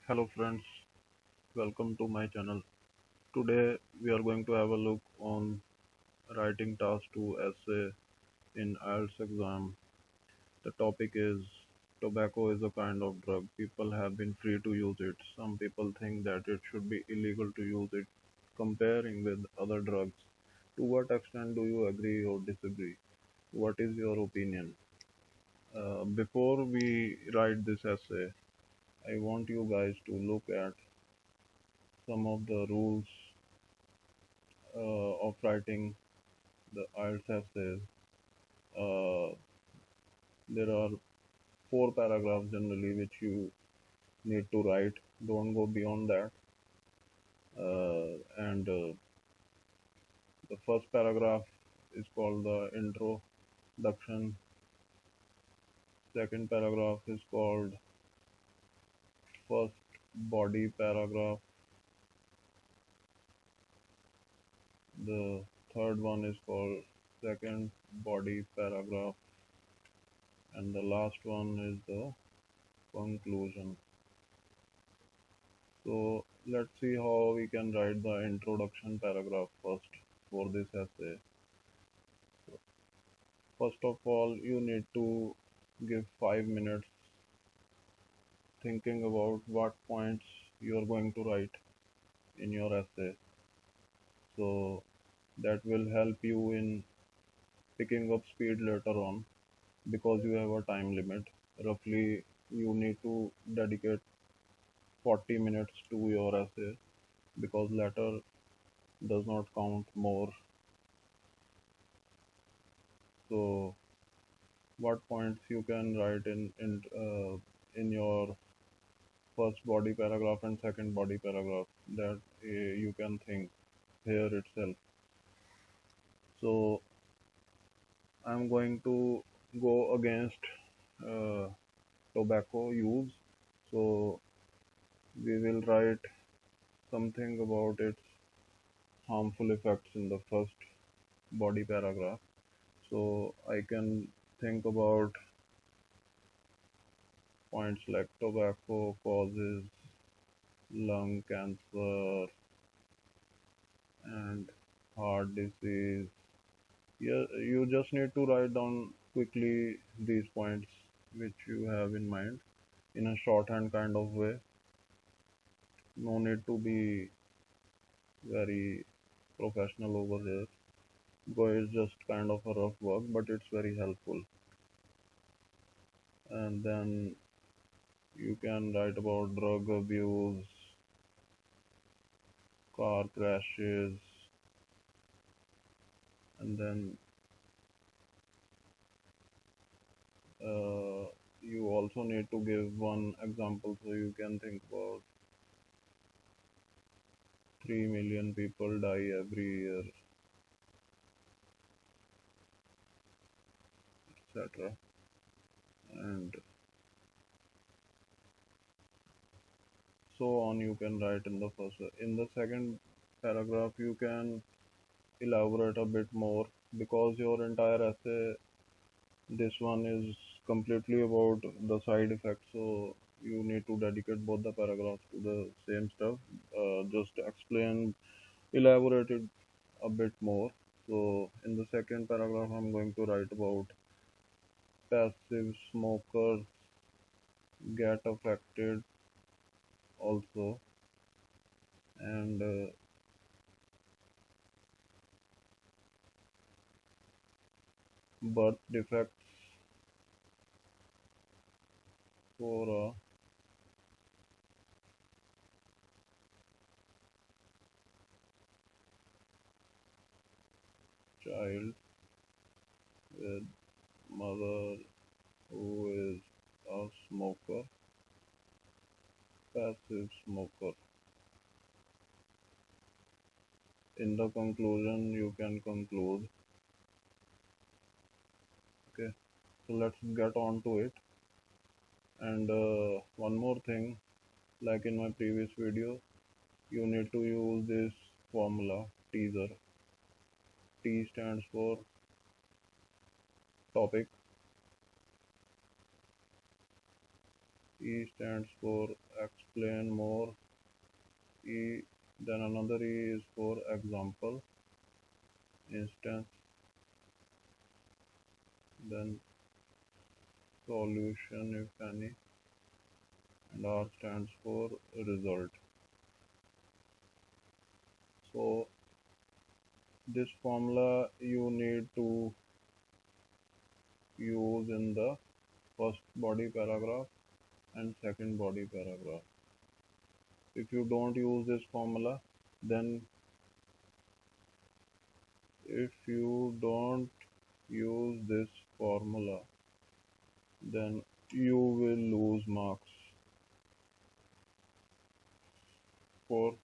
Hello friends, welcome to my channel. Today we are going to have a look on writing task 2 essay in IELTS exam. The topic is tobacco is a kind of drug. People have been free to use it. Some people think that it should be illegal to use it. Comparing with other drugs, to what extent do you agree or disagree? What is your opinion? Before we write this essay, I want you guys to look at some of the rules of writing the IELTS essays. Uh, there are four paragraphs generally which you need to write. Don't go beyond that. And the first paragraph is called the introduction. Second paragraph is called first body paragraph. The third one is called second body paragraph, and the last one is the conclusion. So let's see how we can write the introduction paragraph first for this essay. First of all, you need to give 5 minutes thinking about what points you are going to write in your essay. So that will help you in picking up speed later on because you have a time limit. Roughly, you need to dedicate 40 minutes to your essay because later does not count more. So what points you can write in your first body paragraph and second body paragraph that you can think here itself. So I'm going to go against uh, tobacco use. So we will write something about its harmful effects in the first body paragraph. So I can think about points like tobacco causes lung cancer and heart disease. Yeah, you just need to write down quickly these points which you have in mind in a shorthand kind of way. No need to be very professional over here because it's just kind of a rough work, but it's very helpful. And then you can write about drug abuse, car crashes, and then uh, you also need to give one example so you can think about 3 million people die every year, etc. And so on you can write in the first. In the second paragraph, you can elaborate a bit more because your entire essay, this one is completely about the side effects. So you need to dedicate both the paragraphs to the same stuff. Just explain, elaborate it a bit more. So in the second paragraph, I'm going to write about passive smokers get affected also, and birth defects for a child with mother who is a smoker, passive smoker. In the conclusion, you can conclude. Okay, so let's get on to it. And one more thing, like in my previous video, you need to use this formula teaser. T stands for topic, E stands for explain more. E, then another E is for example, instance, then solution if any, and R stands for result. So this formula you need to use in the first body paragraph and second body paragraph. If you don't use this formula, then if you don't use this formula, then you will lose marks for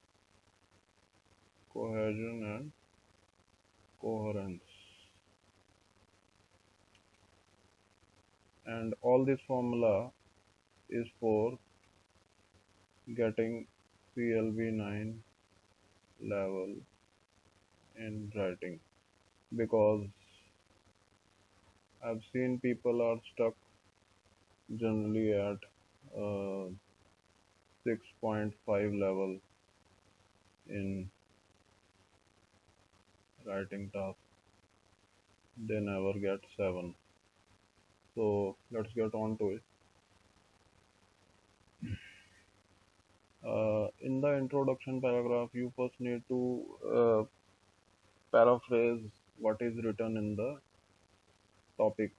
cohesion and coherence. And all this formula is for getting CLB 9 level in writing, because I've seen people are stuck generally at uh, 6.5 level in writing task. They never get 7. So let's get on to it. In the introduction paragraph, you first need to paraphrase what is written in the topic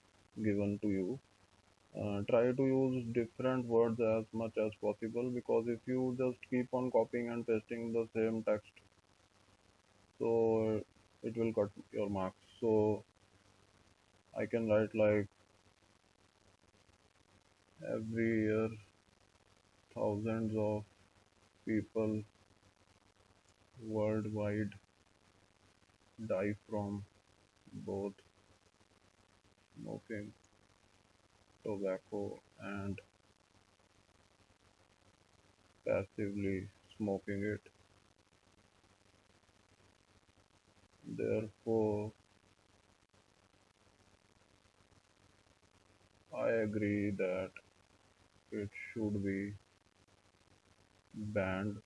given to you. Try to use different words as much as possible, because if you just keep on copying and pasting the same text, so it will cut your marks. So I can write like every year thousands of people worldwide die from both smoking tobacco and passively smoking it. Therefore, I agree that it should be banned,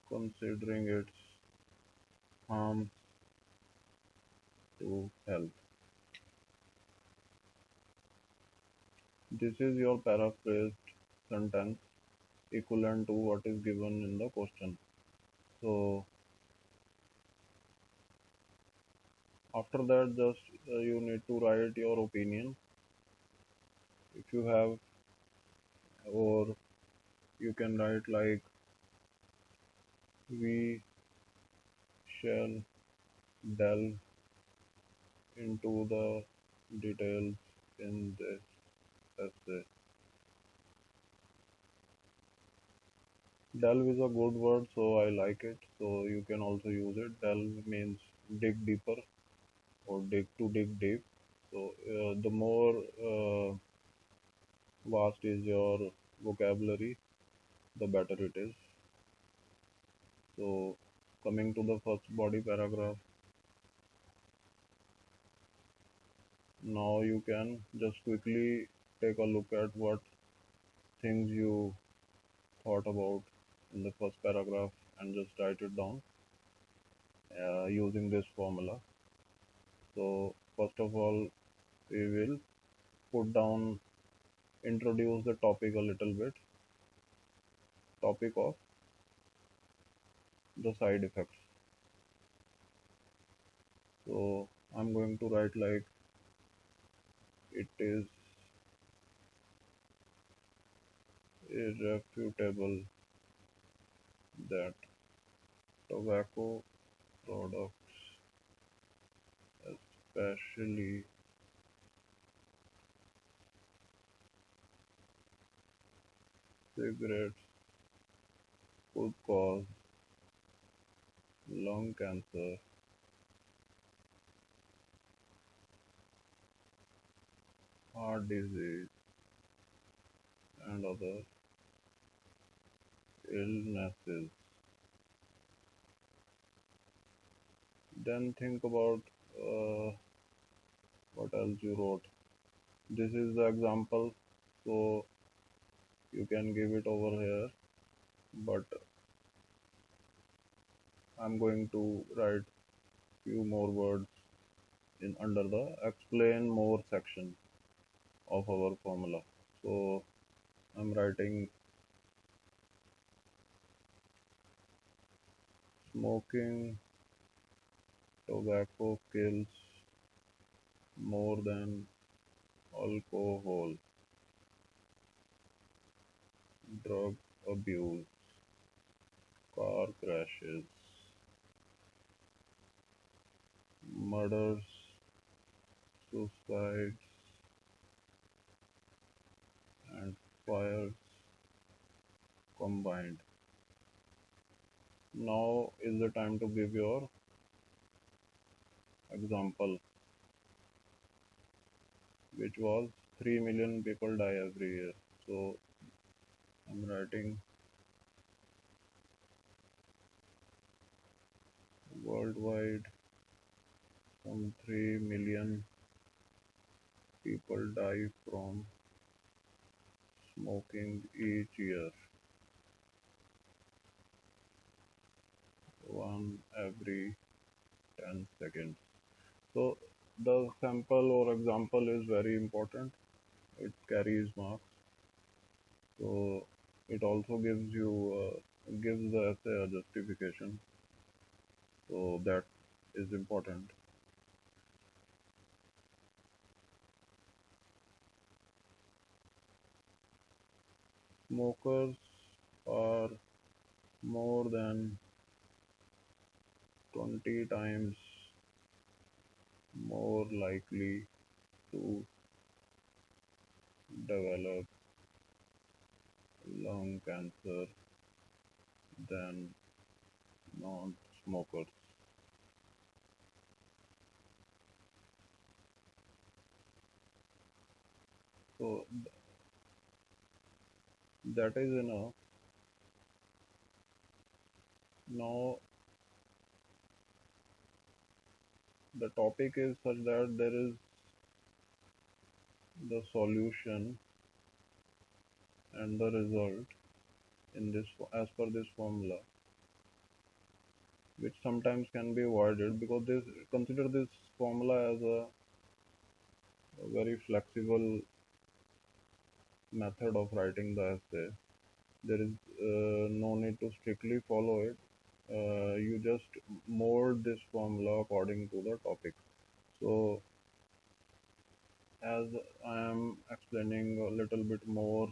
considering its harms to health. This is your paraphrased sentence equivalent to what is given in the question. So after that, just you need to write your opinion if you have, or you can write like, we shall delve into the details in this essay. Delve is a good word, so I like it. So you can also use it. Delve means dig deeper or dig deep. So the more vast is your vocabulary, the better it is. So coming to the first body paragraph, now you can just quickly take a look at what things you thought about in the first paragraph and just write it down using this formula. So first of all, we will put down, introduce the topic a little bit, topic of the side effects. So I'm going to write like, it is irrefutable that tobacco products, especially cigarettes, could cause lung cancer, heart disease, and other illnesses. Then think about what else you wrote. This is the example. So you can give it over here, but I'm going to write few more words in under the explain more section of our formula. So I'm writing smoking tobacco kills more than alcohol, drug abuse, car crashes, murders, suicides, and fires combined. Now is the time to give your example, which was 3 million people die every year. So I'm writing worldwide some 3 million people die from smoking each year, one every 10 seconds. So the sample or example is very important. It carries marks. So it also gives the essay a justification. So that is important. Smokers are more than 20 times more likely to develop lung cancer than non-smokers. So that is enough. Now the topic is such that there is the solution and the result in this as per this formula, which sometimes can be avoided because this consider this formula as a very flexible method of writing the essay. There is no need to strictly follow it. You just mold this formula according to the topic. So as I am explaining a little bit more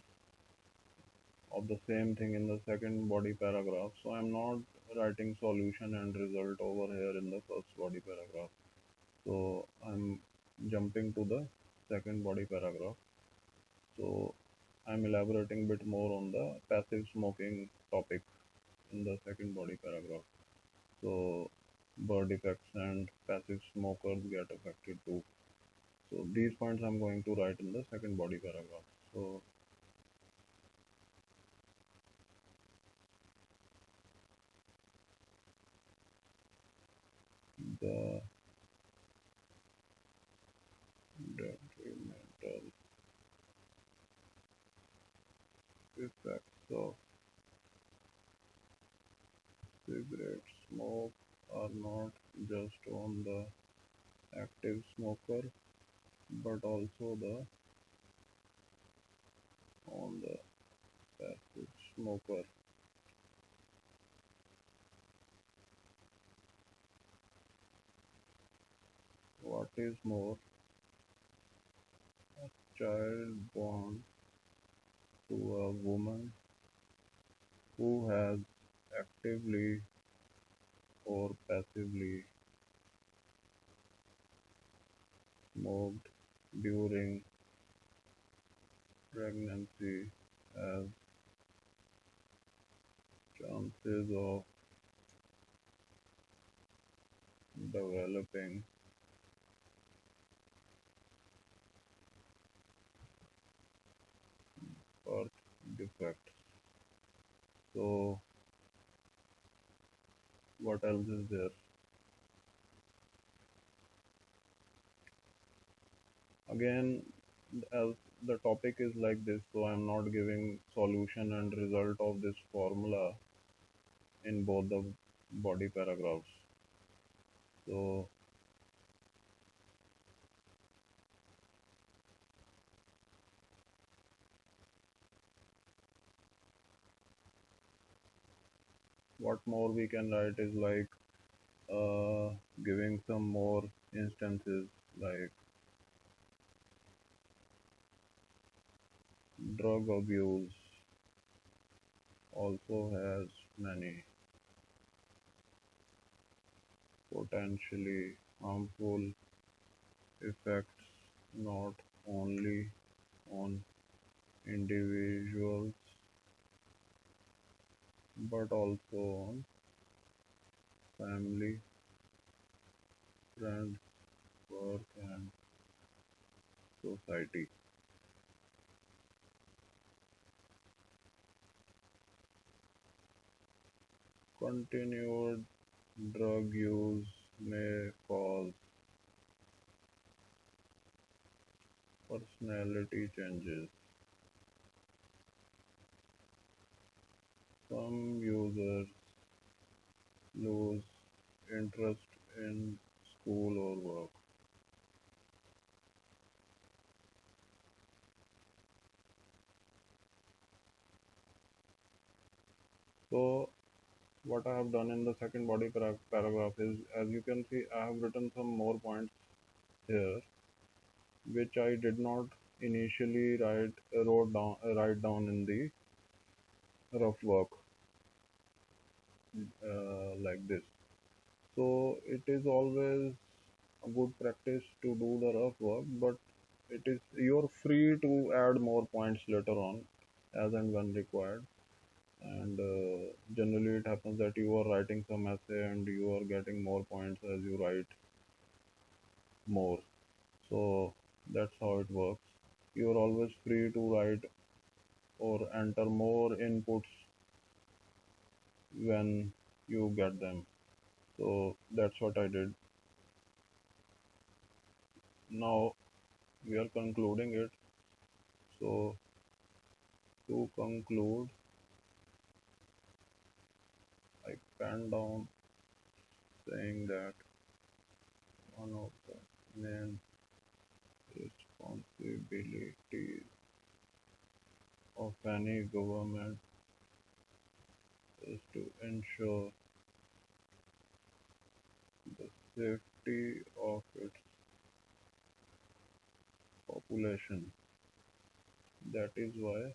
of the same thing in the second body paragraph, so I'm not writing solution and result over here in the first body paragraph. So I'm jumping to the second body paragraph. So I'm elaborating a bit more on the passive smoking topic in the second body paragraph. So bird effects and passive smokers get affected too. So these points I'm going to write in the second body paragraph. So the detrimental effects of cigarette smoke are not just on the active smoker but also the on the passive smoker. What is more, a child born to a woman who has actively or passively smoked during pregnancy has chances of developing birth defects. So what else is there? Again, as the topic is like this, so I'm not giving solution and result of this formula in both the body paragraphs. So what more we can write is like giving some more instances, like drug abuse also has many potentially harmful effects, not only on individuals but also on family, friends, work, and society. Continued drug use may cause personality changes. Some users lose interest in school or work. So, what I have done in the second body paragraph is, as you can see, I have written some more points here, which I did not initially write down in the rough work like this. So it is always a good practice to do the rough work, but it is you're free to add more points later on as and when required. And generally, it happens that you are writing some essay and you are getting more points as you write more. So that's how it works. You are always free to write or enter more inputs when you get them. So that's what I did. Now we are concluding it. So to conclude, I pen down saying that one of the main responsibilities of any government is to ensure the safety of its population. That is why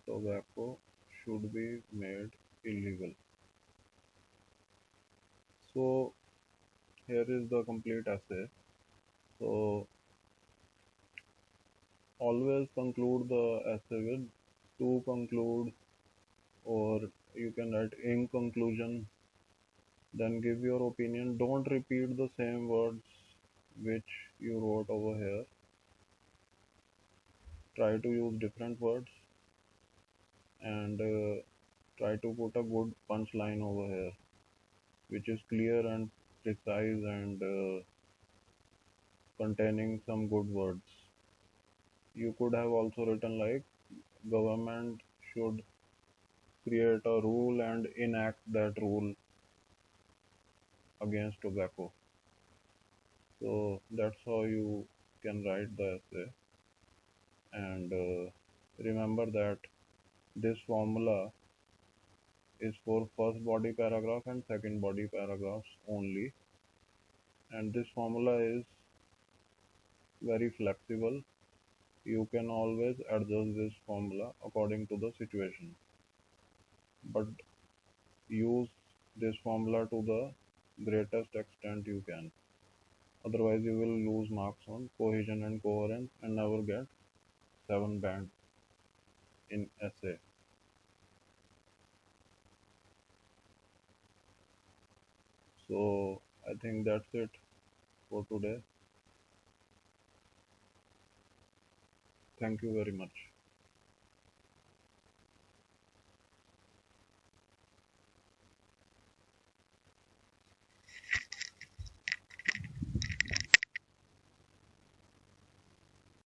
tobacco should be made illegal. So here is the complete essay. So always conclude the essay with to conclude, or you can write in conclusion, then give your opinion. Don't repeat the same words which you wrote over here. Try to use different words and try to put a good punchline over here, which is clear and precise and containing some good words. You could have also written like government should create a rule and enact that rule against tobacco. So that's how you can write the essay. And remember that this formula is for first body paragraph and second body paragraphs only. And this formula is very flexible. You can always adjust this formula according to the situation. But use this formula to the greatest extent you can. Otherwise, you will lose marks on cohesion and coherence and never get 7 band in essay. So I think that's it for today. Thank you very much.